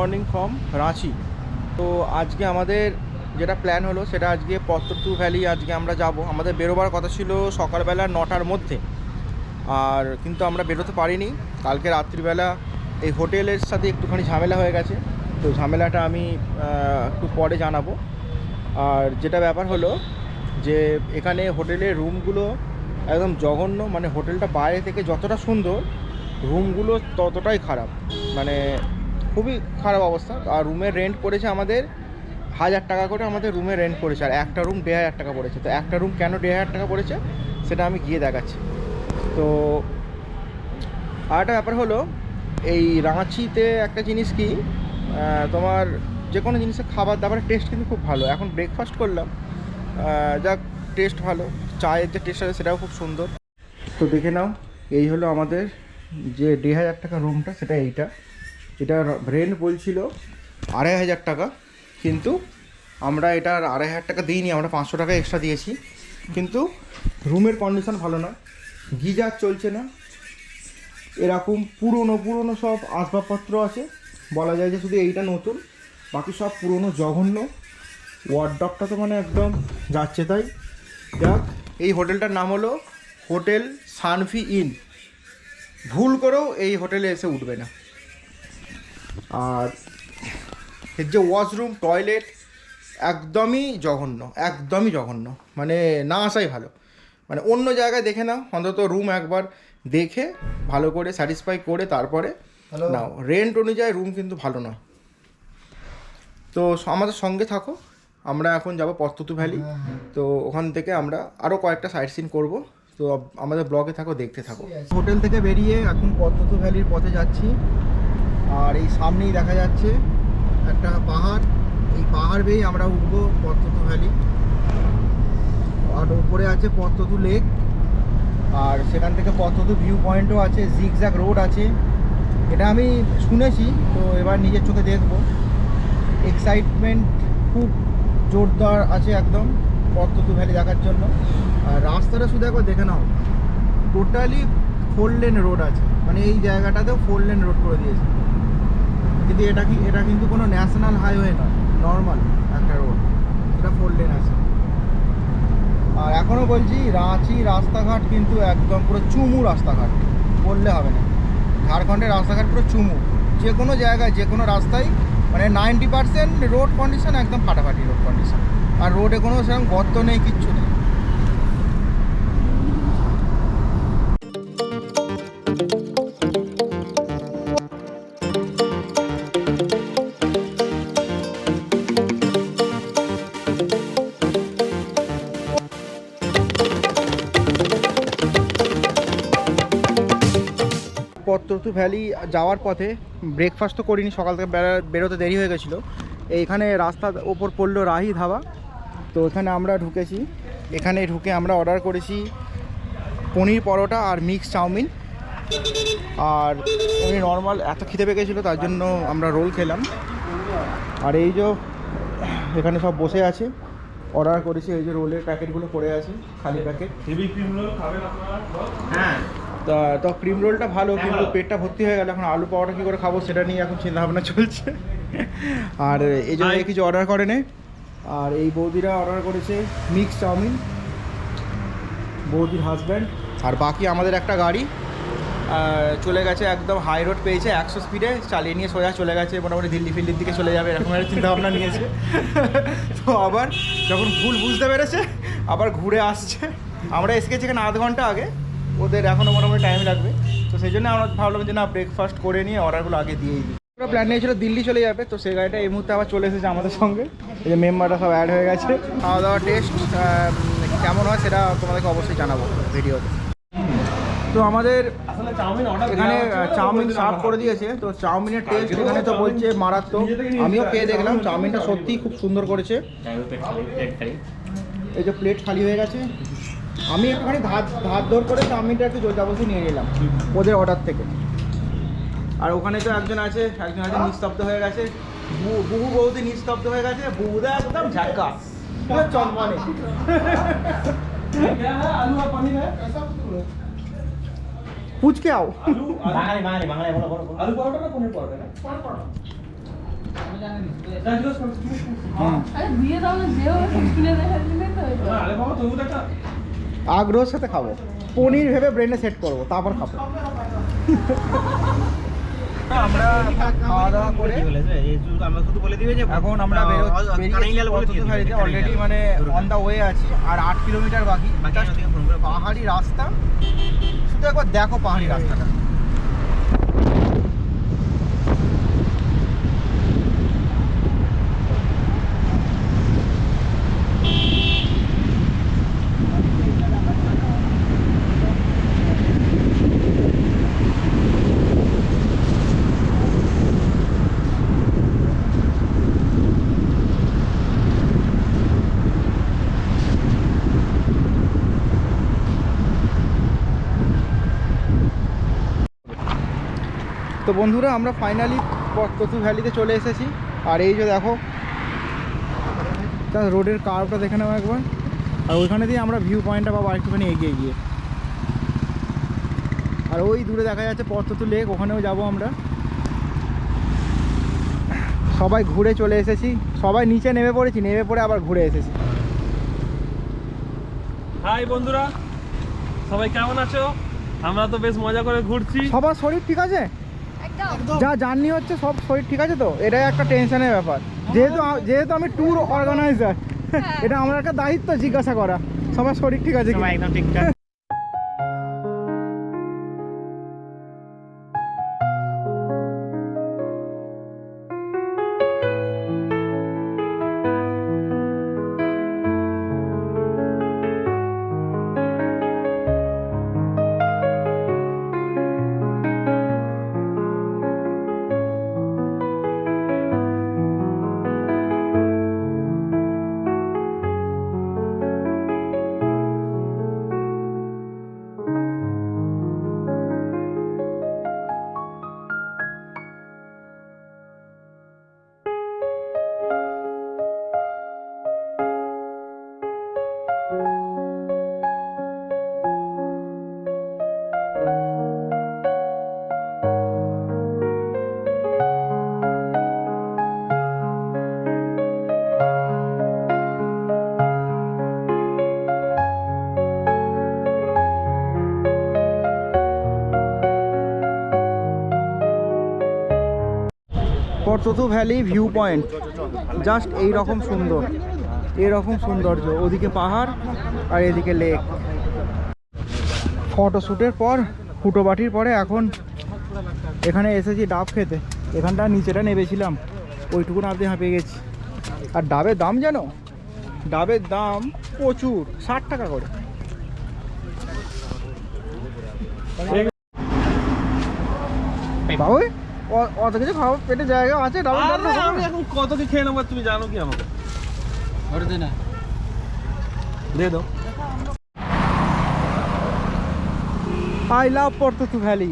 Morning from Ranchi. তো আজকে আমাদের যেটা প্ল্যান হলো সেটা আজকে পত্ততু ভ্যালি আজকে আমরা যাব। আমাদের বেরোবার কথা ছিল সকালবেলা 9টার মধ্যে, আর কিন্তু আমরা বেরোতে পারিনি। কালকে রাত্রিবেলা এই হোটেলের সাথে একটুখানি ঝামেলা হয়ে গেছে, তো ঝামেলাটা আমি একটু পরে জানাবো। আর যেটা ব্যাপার হলো যে এখানে হোটেলের রুমগুলো একদম জঘন্য, মানে হোটেলটা বাইরে থেকে যতটা সুন্দর রুমগুলো ততটাই খারাপ, মানে খুবই খারাপ অবস্থা। আর রুমের রেন্ট পড়েছে আমাদের 1000 টাকা করে, আমাদের রুমের রেন্ট পড়েছে, আর একটা রুম 1500 টাকা পড়েছে। তো একটা রুম কেন 1500 টাকা পড়েছে সেটা আমি গিয়ে দেখাচ্ছি। তো আর একটা ব্যাপার হলো এই রাঁচিতে একটা জিনিস কি, তোমার যে কোনো জিনিসের খাবার দাবারের টেস্ট কিন্তু খুব ভালো। এখন ব্রেকফাস্ট করলাম, যাক টেস্ট ভালো, চায়ের যে টেস্ট আছে সেটাও খুব সুন্দর। তো দেখে নাও, এই হলো আমাদের যে 1500 টাকা রুমটা, সেটা এটা রেন্ট বলছিল 2500 টাকা, কিন্তু আমরা এটার 2500 টাকা দিইনি, আমরা 500 টাকা এক্সট্রা দিয়েছি। কিন্তু রুমের কন্ডিশন ভালো না, গিজার চলছে না, এরকম পুরনো সব আসবাবপত্র আছে। বলা যায় যে শুধু এইটা নতুন, বাকি সব পুরনো জঘন্য। ওয়ার্ডরোবটা তো মানে একদম যাচ্ছে তাই। যাক, এই হোটেলটার নাম হলো হোটেল সানভি ইন। ভুল করেও এই হোটেলে এসে উঠবে না। আর এর যে ওয়াশরুম টয়লেট একদমই জঘন্য, মানে না আসাই ভালো। মানে অন্য জায়গায় দেখে নাও, অন্তত রুম একবার দেখে ভালো করে স্যাটিসফাই করে তারপরে নাও। রেন্ট অনুযায়ী রুম কিন্তু ভালো নয়। তো আমাদের সঙ্গে থাকো, আমরা এখন যাব পত্ততু ভ্যালি। তো ওখান থেকে আমরা আরও কয়েকটা সাইট সিন করবো। তো আমাদের ব্লগে থাকো, দেখতে থাকো। হোটেল থেকে বেরিয়ে এখন পত্ততু ভ্যালির পথে যাচ্ছি। আর এই সামনেই দেখা যাচ্ছে একটা পাহাড়, এই পাহাড় বেয়েই আমরা উঠবো পত্ততু ভ্যালি। আর উপরে আছে পত্ততু লেক, আর সেখান থেকে পত্ততু ভিউ পয়েন্টও আছে, জিগজ্যাগ রোড আছে। এটা আমি শুনেছি, তো এবার নিজের চোখে দেখবো। এক্সাইটমেন্ট খুব জোরদার আছে একদম পত্ততু ভ্যালি দেখার জন্য। আর রাস্তাটা শুধু একবার দেখে নাও, টোটালি 4 লেন রোড আছে, মানে এই জায়গাটাতেও 4 লেন রোড করে দিয়েছে। কিন্তু এটা কিন্তু কোনো ন্যাশনাল হাইওয়ে নয়, নর্মাল একটা রোড, এটা 4 লেন আছে। আর এখনও বলছি, রাঁচি রাস্তাঘাট কিন্তু একদম পুরো চুমু রাস্তাঘাট, বললে হবে না। ঝাড়খণ্ডের রাস্তাঘাট পুরো চুমু, যে কোনো জায়গায় যে কোনো রাস্তায় মানে 90% রোড কন্ডিশন একদম ফাটাফাটি রোড কন্ডিশন। আর রোডে কোনো সেরকম গর্ত নেই, কিচ্ছু নেই। পত্ততু ভ্যালি যাওয়ার পথে ব্রেকফাস্ট তো করিনি, সকাল থেকে বেরোতে দেরি হয়ে গেছিলো। এইখানে রাস্তার ওপর পড়লো রাহি ধাবা, তো এখানে আমরা ঢুকেছি। এখানে ঢুকে আমরা অর্ডার করেছি পনির পরোটা আর মিক্স চাউমিন। আর এমনি নর্মাল এত খিদে পেয়ে গেছিলো, তার জন্য আমরা রোল খেলাম। আর এই যে এখানে সব বসে আছে, অর্ডার করেছি। এই যে রোলের প্যাকেটগুলো পড়ে আছে, খালি প্যাকেট। হ্যাঁ, তো ক্রিম রোলটা ভালো, কিন্তু পেটটা ভর্তি হয়ে গেল। এখন আলু পাওয়াটা কী করে খাবো সেটা নিয়ে এখন চিন্তাভাবনা চলছে। আর এই জন্য কিছু অর্ডার করে নে। আর এই বৌদিরা অর্ডার করেছে মিক্স চাউমিন, বৌদির হাজব্যান্ড। আর বাকি আমাদের একটা গাড়ি চলে গেছে, একদম হাই রোড পেয়েছে, 100 স্পিডে চালিয়ে নিয়ে সোজা চলে গেছে, মোটামুটি দিল্লি ফিল্লির দিকে চলে যাবে, এরকম একটা চিন্তাভাবনা নিয়েছে। তো আবার যখন ভুল বুঝতে পেরেছে আবার ঘুরে আসছে। আমরা এসে গেছি এখানে আধ ঘন্টা আগে, ওদের এখনও মোটামুটি টাইম লাগবে। তো সেই জন্য আমরা ভাবলাম যে না, ব্রেকফাস্ট করে নিয়ে অর্ডারগুলো আগে দিয়েই দিই। ওরা প্ল্যান নিয়েছিল দিল্লি চলে যাবে, তো সেই গাড়িটা এই মুহূর্তে আবার চলে এসেছে আমাদের সঙ্গে। এই যে মেম্বাররা সব অ্যাড হয়ে গেছে। খাওয়া দাওয়া টেস্ট কেমন হয় সেটা তোমাদেরকে অবশ্যই জানাবো ভিডিওতে। তো আমাদের এখানে চাউমিন সার্ভ করে দিয়েছে। তো চাউমিনের টেস্ট এখানে তো বলছে মারাত্মক। আমিও খেয়ে দেখলাম, চাউমিনটা সত্যিই খুব সুন্দর করেছে। এই যে প্লেট খালি হয়ে গেছে, আমি একটুখানি ধার দৌড় করে চাউমিনটা একটু জোরজাবস্তি নিয়ে নিলাম ওদের অর্ডার থেকে। আর ওখানে তো একজন আছে নিস্তব্ধ হয়ে গেছে, বুবু বৌদি নিস্তব্ধ হয়ে গেছে। বুবুদা একদম ঝাক্কা চনমনে। पूछ के आओ। বাঙালি বলো আলু পরোটা না পনির পরোটা? আগ্রহের সাথে খাবো, পনির ভেবে ব্রেনে সেট করবো, তারপর খাবো। আমরা খাওয়া দাওয়া করে এখন আমরা অলরেডি মানে অন দা ওয়ে আছি, আর 8 কিলোমিটার বাকি। পাহাড়ি রাস্তা, শুধু একবার দেখো পাহাড়ি রাস্তাটা। তো বন্ধুরা, আমরা ফাইনালি পদ্মতু ভ্যালিতে চলে এসেছি। আর এই যে দেখো তার রোডের কার্ভটা দেখে নেবো একবার। আর ওইখানে দিয়ে আমরা ভিউ পয়েন্টটা পাবো একটুখানি এগিয়ে গিয়ে। আর ওই দূরে দেখা যাচ্ছে পদ্মতু লেক, ওখানেও যাব আমরা। সবাই ঘুরে চলে এসেছি, সবাই নিচে নেমে পড়েছি, নেমে পড়ে আবার ঘুরে এসেছি। হাই বন্ধুরা, সবাই কেমন আছো? আমরা তো বেশ মজা করে ঘুরছি। সবার শরীর ঠিক আছে? যা জার্নি হচ্ছে সব শরীর ঠিক আছে তো? এটাই একটা টেনশনের ব্যাপার, যেহেতু আমি ট্যুর অর্গানাইজার, এটা আমার একটা দায়িত্ব জিজ্ঞাসা করা সবার শরীর ঠিক আছে। একদম ঠিকঠাক। পদ্মতু ভ্যালি ভিউ পয়েন্ট জাস্ট এই রকম সুন্দর, এরকম সৌন্দর্য। ওদিকে পাহাড় আর এদিকে লেক। ফটোশ্যুটের পর, ফুটোবাটির পরে এখন এখানে এসেছি ডাব খেতে। এখানটা নিচেটা নেমেছিলাম, ওইটুকু না দিয়ে হাঁপিয়ে গেছি। আর ডাবের দাম জানো? ডাবের দাম প্রচুর, 60 টাকা করে। বাবু অত কিছু খাওয়া পেটে জায়গা আছে? আমি এখন কত কি খেয়ে নেবো তুমি জানো কি আমাকে? দিয়ে দাও। আই লাভ পদ্মতু ভ্যালি।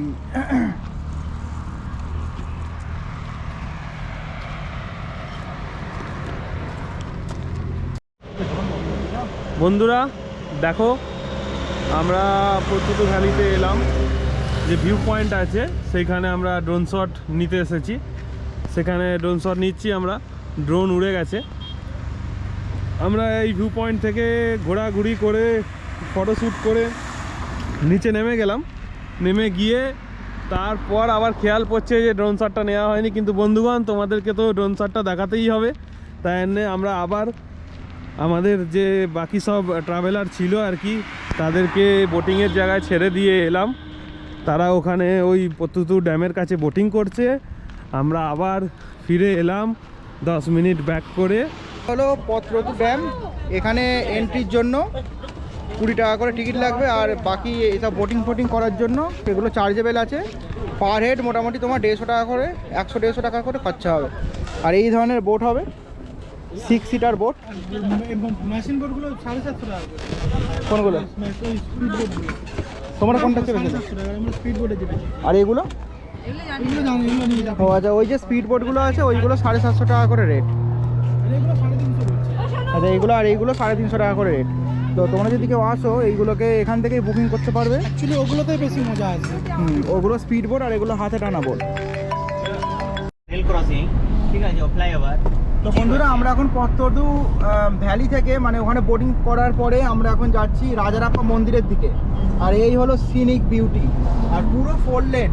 বন্ধুরা দেখো, আমরা পদ্মতু ভ্যালিতে এলাম। যে ভিউ পয়েন্ট আছে সেইখানে আমরা ড্রোন শট নিতে এসেছি। সেখানে ড্রোন শট নিচ্ছি আমরা। ড্রোন উড়ে গেছে। আমরা এই ভিউ পয়েন্ট থেকে ঘোরাঘুরি করে ফটোশ্যুট করে নিচে নেমে গেলাম। নেমে গিয়ে তারপর আবার খেয়াল পড়ছে যে ড্রোন শটটা নেওয়া হয়নি। কিন্তু বন্ধুগণ, তোমাদেরকে তো ড্রোন শটটা দেখাতেই হবে। তাই জন্যে আমরা আবার আমাদের যে বাকি সব ট্রাভেলার ছিল আর কি, তাদেরকে বোটিংয়ের জায়গায় ছেড়ে দিয়ে এলাম। তারা ওখানে ওই পদ্মতু ড্যামের কাছে বোটিং করছে। আমরা আবার ফিরে এলাম 10 মিনিট ব্যাক করে। হলো পদ্মতু ড্যাম। এখানে এন্ট্রির জন্য 20 টাকা করে টিকিট লাগবে, আর বাকি এইসব বোটিং করার জন্য এগুলো চার্জেবল আছে। পার হেড মোটামুটি তোমার 150 টাকা করে, 100-150 টাকা করে খরচা হবে। আর এই ধরনের বোট হবে 6 সিটার বোট। মেশিন বোটগুলো 750 টাকা। কোনগুলো? তোমরা কোনটা চেপেছো? আর এগুলো? ও আচ্ছা, ওই যে স্পিড বোটগুলো আছে ওইগুলো 750 টাকা করে রেট। আচ্ছা, এইগুলো আর এইগুলো 350 টাকা করে রেট। তো তোমরা যদি কেউ আসো এইগুলোকে এখান থেকেই বুকিং করতে পারবে। অ্যাকচুয়ালি ওগুলোতেই বেশি মজা আছে। ওগুলো স্পিড বোট আর এগুলো হাতে টানা বোট। রেল ক্রসিং, ঠিক ফ্লাইওভার। তো বন্ধুরা আমরা এখন পত্তদু ভ্যালি থেকে মানে ওখানে বোটিং করার পরে আমরা এখন যাচ্ছি রাজারাপ্পা মন্দিরের দিকে। আর এই হলো সিনিক বিউটি, আর পুরো 4 লেন।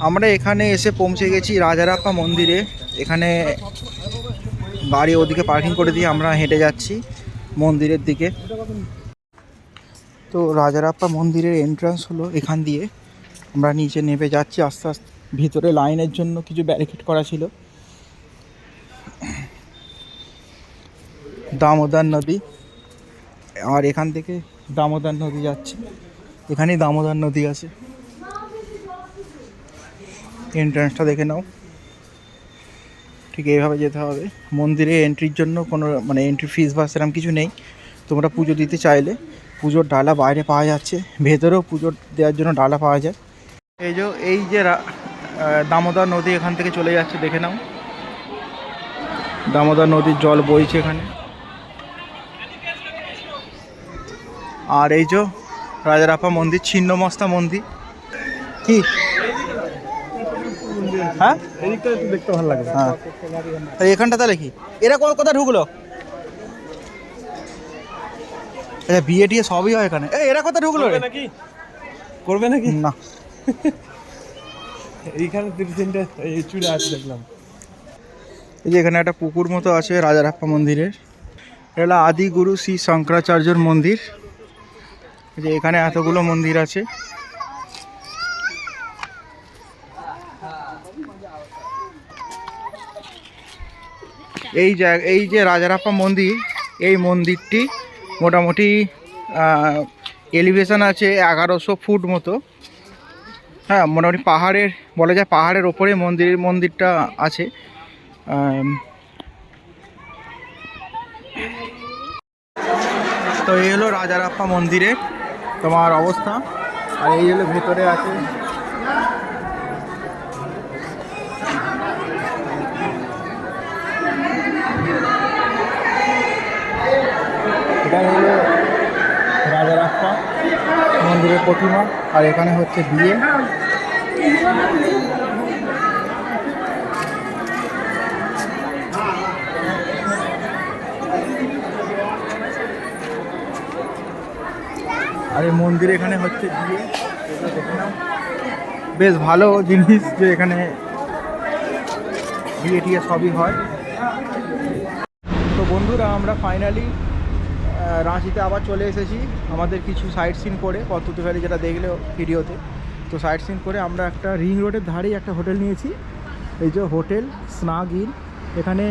আমরা এখানে এসে পৌঁছে গেছি রাজারাপ্পা মন্দিরে। এখানে গাড়ি ওদিকে পার্কিং করে দিয়ে আমরা হেঁটে যাচ্ছি মন্দিরের দিকে। তো রাজারাপ্পা মন্দিরের এন্ট্রান্স হলো এখান দিয়ে। আমরা নিচে নেমে যাচ্ছি আস্তে আস্তে। ভিতরে লাইনের জন্য কিছু ব্যারিকেড করা ছিল। দামোদর নদী, আর এখান থেকে দামোদর নদী যাচ্ছে। এখানেই দামোদর নদী আছে। এন্ট্রান্সটা দেখে নাও, ঠিক এইভাবে যেতে হবে। মন্দিরে এন্ট্রির জন্য কোনো মানে এন্ট্রি ফিস বা সেরকম কিছু নেই। তোমরা পুজো দিতে চাইলে পুজোর ডালা বাইরে পাওয়া যাচ্ছে, ভেতরেও পুজো দেওয়ার জন্য ডালা পাওয়া যায়। এই যে দামোদর নদী এখান থেকে চলে যাচ্ছে, দেখে নাও। দামোদর নদীর জল বইছে এখানে। আর এই যে রাজারাপ্পা মন্দির, ছিন্নমস্তা মন্দির। কি হ্যাঁ এদিকটা একটু দেখতে ভালো লাগে। হ্যাঁ, এখানটা তাহলে কি এরা কোথায় ঢুকলো? আচ্ছা, বিয়ে টিয়ে সবই হয় এখানে। এরা কোথায় ঢুকলো নাকি? করবে নাকি? না, এইখানে 3-4টে চূড়া আছে দেখলাম। এই যে এখানে একটা পুকুর মতো আছে রাজারাপ্পা মন্দিরের। এটা আদি গুরু শ্রী শঙ্করাচার্যর মন্দির। যে এখানে এতগুলো মন্দির আছে। এই যে রাজারাপ্পা মন্দির, এই মন্দিরটি মোটামুটি এলিভেশন আছে 1100 ফুট মতো। হ্যাঁ, মোটামুটি পাহাড়ের, বলা যায় পাহাড়ের ওপরে মন্দিরটা আছে। তো এই হলো রাজারাপ্পা মন্দিরে তোমার অবস্থা। আর এই হলো ভেতরে আছে। এটা হলো রাজারাপ্পা মন্দিরের প্রতিমা। আর এখানে হচ্ছে বিয়ে। আর এই মন্দিরে এখানে হচ্ছে বিয়ে। দেখে নাও, বেশ ভালো জিনিস যে এখানে বিয়ে টিয়ে সবই হয়। তো বন্ধুরা, আমরা ফাইনালি রাঁচিতে আবার চলে এসেছি। আমাদের কিছু সাইট সিন করে পত্তদু ভ্যালি, যেটা দেখলে ভিডিওতে, তো সাইট সিন করে আমরা একটা রিং রোডের ধারেই একটা হোটেল নিয়েছি। এই যে হোটেল স্নাগ ইন। এখানে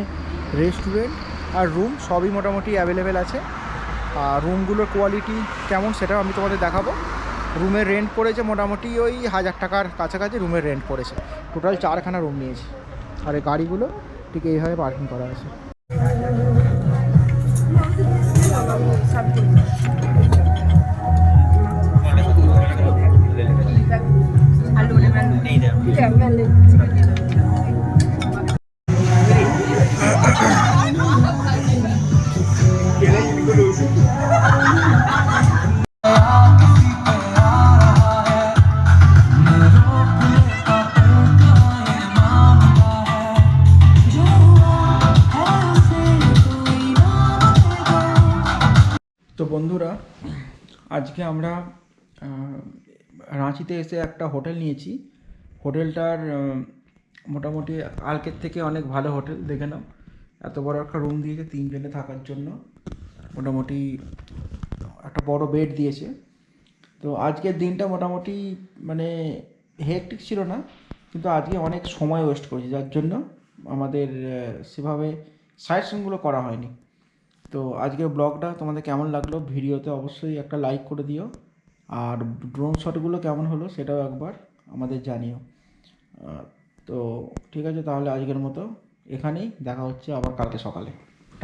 রেস্টুরেন্ট আর রুম সবই মোটামুটি অ্যাভেলেবেল আছে। আর রুমগুলোর কোয়ালিটি কেমন সেটাও আমি তোমাদের দেখাবো। রুমের রেন্ট পড়েছে মোটামুটি ওই 1000 টাকার কাছাকাছি রুমের রেন্ট পড়েছে। টোটাল 4খানা রুম নিয়েছি। আর এই গাড়িগুলো ঠিক এইভাবে পার্কিং করা আছে। তো বন্ধুরা, আজকে আমরা রাঁচিতে এসে একটা হোটেল নিয়েছি। হোটেলটার মোটামুটি কালকের থেকে অনেক ভালো হোটেল। দেখে নাও, এত বড় একটা রুম দিয়েছে 3 জনে থাকার জন্য। মোটামুটি একটা একটা বড় বেড দিয়েছে। তো আজকের দিনটা মোটামুটি মানে হেক্টিক ছিল না, কিন্তু আজকে অনেক সময় ওয়েস্ট করেছি, যার জন্য আমাদের সেভাবে সাইট সিনগুলো করা হয়নি। তো আজকের ব্লগটা তোমাদের কেমন লাগলো, ভিডিওতে অবশ্যই একটা লাইক করে দিও, আর ড্রোন শটগুলো কেমন হলো সেটাও একবার আমাদের জানিও। তো ঠিক আছে, তাহলে আজকের মতো এখানেই, দেখা হচ্ছে আবার কালকে সকালে।